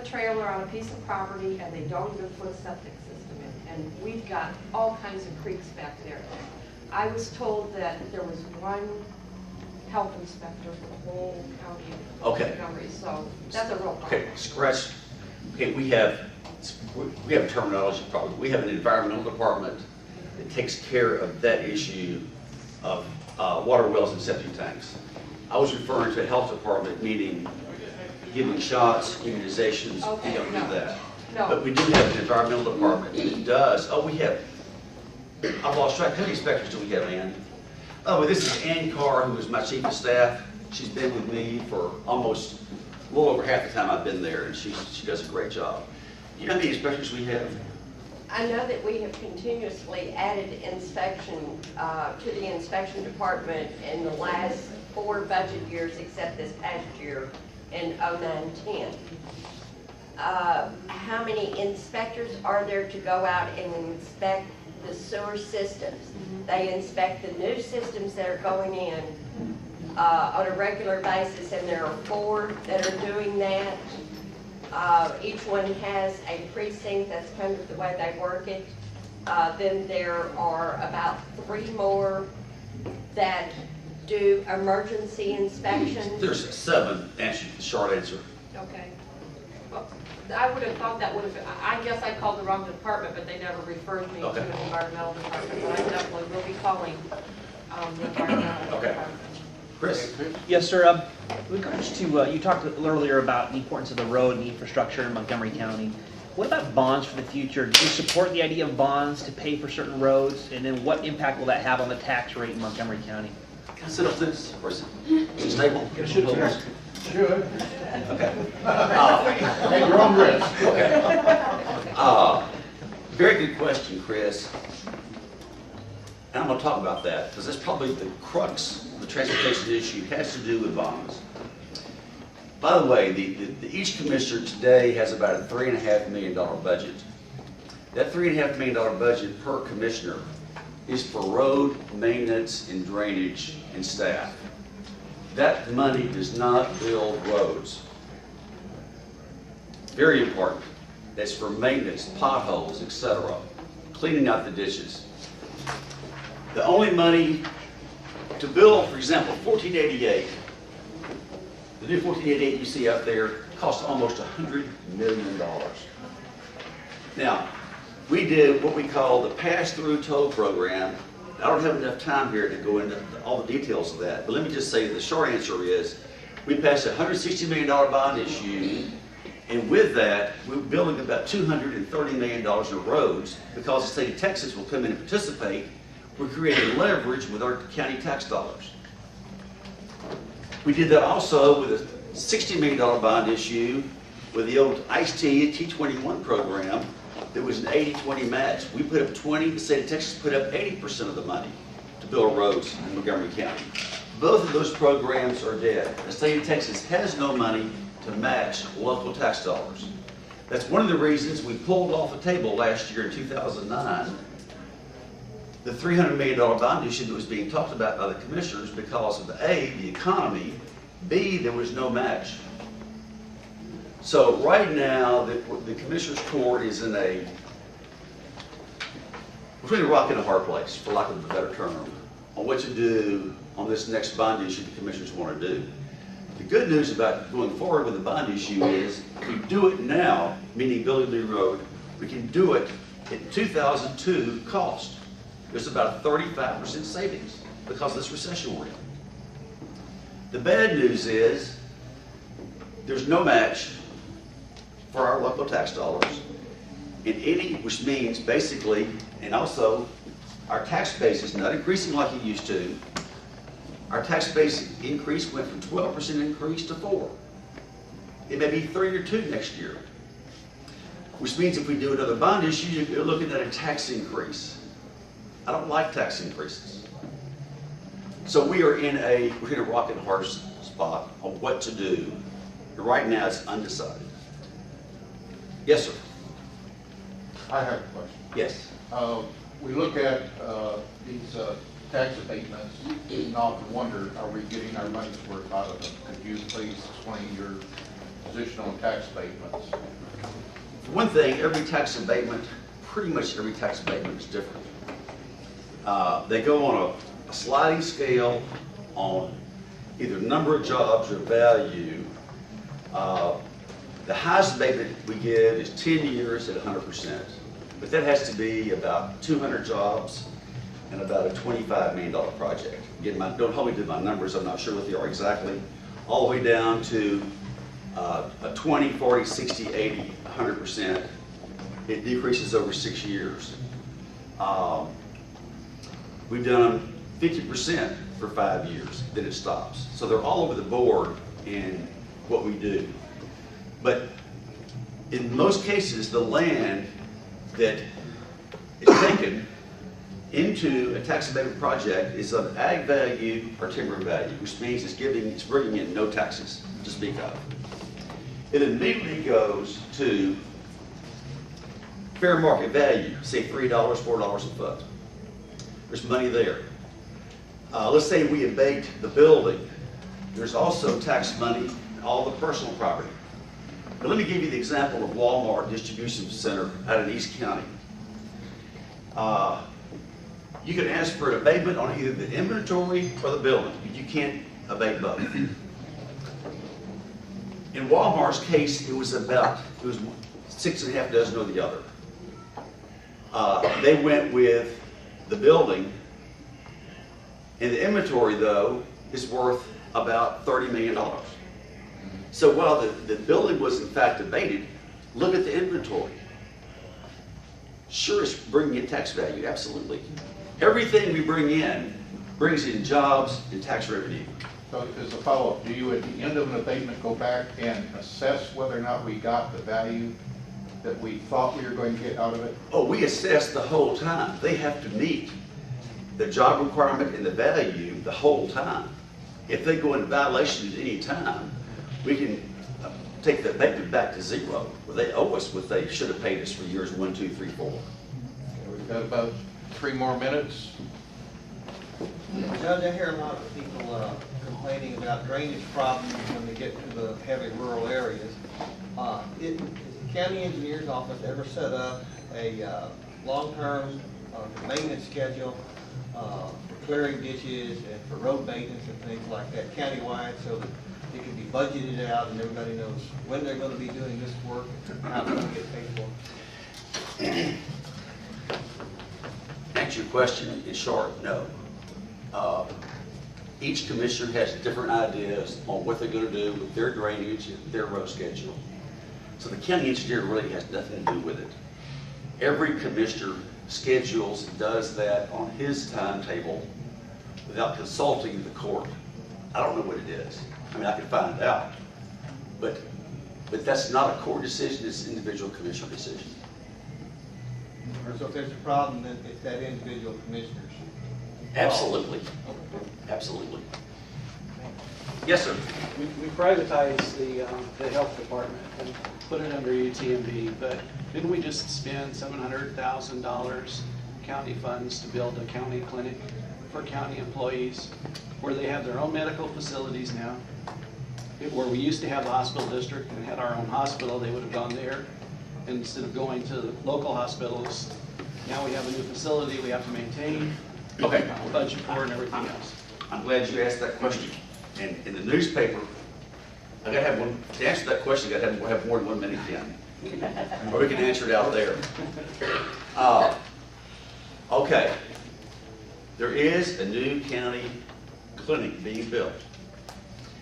trailer on a piece of property and they don't even put a septic system in. And we've got all kinds of creeks back there. I was told that there was one health inspector for the whole county of Montgomery, so that's a real problem. Okay, scratch. Okay, we have a terminology problem. We have an environmental department that takes care of that issue of water wells and septic tanks. I was referring to a health department, meaning giving shots, immunizations. Okay, We don't no. do that. No. But we do have an environmental department that does. Oh, we have. I've lost track. How many inspectors do we have, Ann? Oh, well, this is Ann Carr, who is my chief of staff. She's been with me for almost a little over half the time I've been there, and she does a great job. You know how many inspectors we have? I know that we have continuously added inspection to the inspection department in the last 4 budget years, except this past year in 09-10. How many inspectors are there to go out and inspect the sewer systems? They inspect the new systems that are going in on a regular basis, and there are 4 that are doing that. Each one has a precinct. That's kind of the way they work it. Then there are about 3 more that do emergency inspections. There's 7, answer the short answer. Okay. Well, I would have thought that would have been, I guess I called the wrong department, but they never referred me to an environmental department. But I definitely will be calling the environmental department. Chris? Yes, sir. With regards to, you talked earlier about the importance of the road and the infrastructure in Montgomery County. What about bonds for the future? Do you support the idea of bonds to pay for certain roads? And then what impact will that have on the tax rate in Montgomery County? Can I sit up this? Or is it stable? Should. Okay. At your own risk. Okay. Very good question, Chris. And I'm going to talk about that because that's probably the crux of the transportation issue. It has to do with bonds. By the way, each commissioner today has about a $3.5 million budget. That $3.5 million budget per commissioner is for road maintenance and drainage and staff. That money does not build roads. Very important. That's for maintenance, potholes, etc., cleaning out the ditches. The only money to build, for example, 1488, the new 1488 you see out there cost almost $100 million. Now, we did what we call the pass-through toll program. I don't have enough time here to go into all the details of that, but let me just say the short answer is we passed a $160 million bond issue, and with that, we're building about $230 million in roads because the state of Texas will come in and participate. We're creating leverage with our county tax dollars. We did that also with a $60 million bond issue with the old ICE-T T21 program that was an 80-20 match. We put up 20, the state of Texas put up 80% of the money to build roads in Montgomery County. Both of those programs are dead. The state of Texas has no money to match local tax dollars. That's one of the reasons we pulled off the table last year in 2009 the $300 million bond issue that was being talked about by the commissioners because of A, the economy, B, there was no match. So right now, the commissioners' court is in between a rock and a hard place, for lack of a better term, on what to do on this next bond issue the commissioners want to do. The good news about going forward with the bond issue is if we do it now, meaning building a new road, we can do it at 2002 cost. There's about a 35% savings because of this recession we're in. The bad news is there's no match for our local tax dollars in any, which means basically, and also our tax base is not increasing like it used to. Our tax base increase went from 12% increase to 4%. It may be 3 or 2 next year, which means if we do another bond issue, you're looking at a tax increase. I don't like tax increases. So we're in a rock and hard spot on what to do. And right now it's undecided. Yes, sir. I have a question. Yes. We look at these tax abatements and often wonder, are we getting our money's worth out of them? Could you please explain your position on tax abatements? One thing, every tax abatement, pretty much every tax abatement is different. They go on a sliding scale on either number of jobs or value. The highest abatement we give is 10 years at 100%, but that has to be about 200 jobs and about a $25 million project. Again, don't hold me to my numbers, I'm not sure what they are exactly, all the way down to a 20, 40, 60, 80, 100%. It decreases over 6 years. We've done 50% for 5 years, then it stops. So they're all over the board in what we do. But in most cases, the land that is taken into a tax abatement project is of ag value or timber value, which means it's bringing in no taxes to speak of. It immediately goes to fair market value, say $3, $4 a foot. There's money there. Let's say we abate the building. There's also tax money in all the personal property. But let me give you the example of Walmart Distribution Center out in East County. You can ask for an abatement on either the inventory or the building. You can't abate both. In Walmart's case, it was 6.5 dozen or the other. They went with the building, and the inventory, though, is worth about $30 million. So while the building was in fact abated, look at the inventory. Sure, it's bringing in tax value, absolutely. Everything we bring in brings in jobs and tax revenue. So as a follow-up, do you at the end of an abatement go back and assess whether or not we got the value that we thought we were going to get out of it? Oh, we assess the whole time. They have to meet the job requirement and the value the whole time. If they go into violation at any time, we can take the abatement back to zero. Well, they owe us what they should have paid us for years 1, 2, 3, 4. We've got about 3 more minutes. Judge, I hear a lot of people complaining about drainage problems when they get to the heavy rural areas. Has the county engineer's office ever set up a long-term maintenance schedule for clearing ditches and for road maintenance and things like that countywide, so that it can be budgeted out and everybody knows when they're going to be doing this work and how they're going to get paid for it? Answer your question in short, no. Each commissioner has different ideas on what they're going to do with their drainage and their road schedule. So the county engineer really has nothing to do with it. Every commissioner schedules and does that on his timetable without consulting the court. I don't know what it is. I mean, I can find out, but that's not a court decision, it's an individual commissioner decision. Or so if there's a problem, then it's that individual commissioner's. Absolutely. Absolutely. Yes, sir. We privatized the health department and put it under UTMB, but didn't we just spend $700,000 county funds to build a county clinic for county employees where they have their own medical facilities now? Where we used to have the hospital district and had our own hospital, they would have gone there. And instead of going to the local hospitals, now we have a new facility we have to maintain, Okay. budget for, and everything else. I'm glad you asked that question. And in the newspaper, I gotta have one, to answer that question, I gotta have more than 1 minute, Ken. Or we can answer it out there. Okay. There is a new county clinic being built.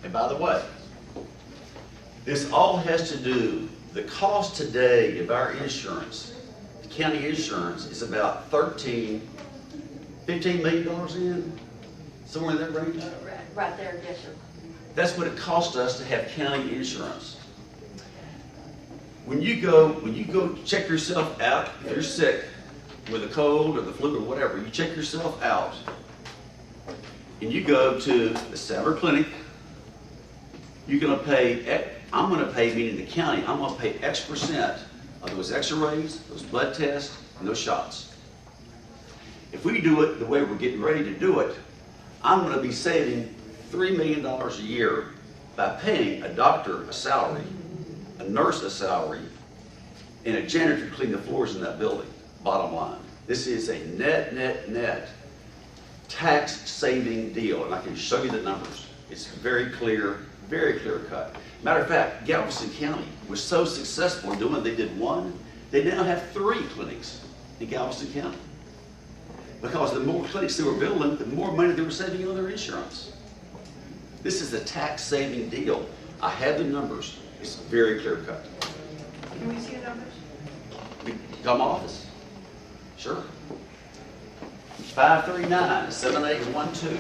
And by the way, this all has to do, the cost today of our insurance, the county insurance, is about $15 million in, somewhere in that range. Right there, yes, sir. That's what it costs us to have county insurance. When you go check yourself out, if you're sick with a cold or the flu or whatever, you check yourself out and you go to the Sadler Clinic, you're gonna pay, I'm gonna pay, meaning the county, I'm gonna pay X% of those x-rays, those blood tests, and those shots. If we do it the way we're getting ready to do it, I'm gonna be saving $3 million a year by paying a doctor a salary, a nurse a salary, and a janitor to clean the floors in that building, bottom line. This is a net tax-saving deal, and I can show you the numbers. It's very clear cut. Matter of fact, Galveston County was so successful in doing it, they did one, they now have 3 clinics in Galveston County. Because the more clinics they were building, the more money they were saving on their insurance. This is a tax-saving deal. I have the numbers. It's very clear cut. Can we see the numbers? Come office. Sure. 539-7812.